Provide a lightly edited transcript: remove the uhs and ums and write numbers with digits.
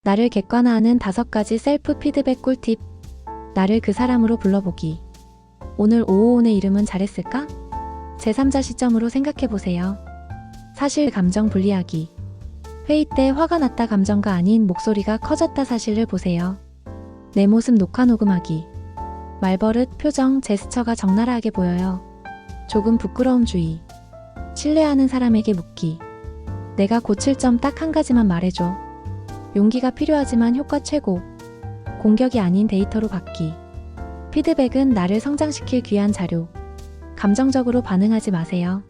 나를 객관화하는 5가지 셀프 피드백 꿀팁. 나를 그 사람으로 불러보기. 오늘 오오온의 이름은 잘했을까? 제3자 시점으로 생각해보세요. 사실 감정 분리하기. 회의 때 화가 났다 감정가 아닌 목소리가 커졌다 사실을 보세요. 내 모습 녹화 녹음하기. 말버릇, 표정, 제스처가 적나라하게 보여요. 조금 부끄러움 주의. 신뢰하는 사람에게 묻기. 내가 고칠 점 딱 한 가지만 말해줘. 용기가 필요하지만 효과 최고. 공격이 아닌 데이터로 받기. 피드백은 나를 성장시킬 귀한 자료. 감정적으로 반응하지 마세요.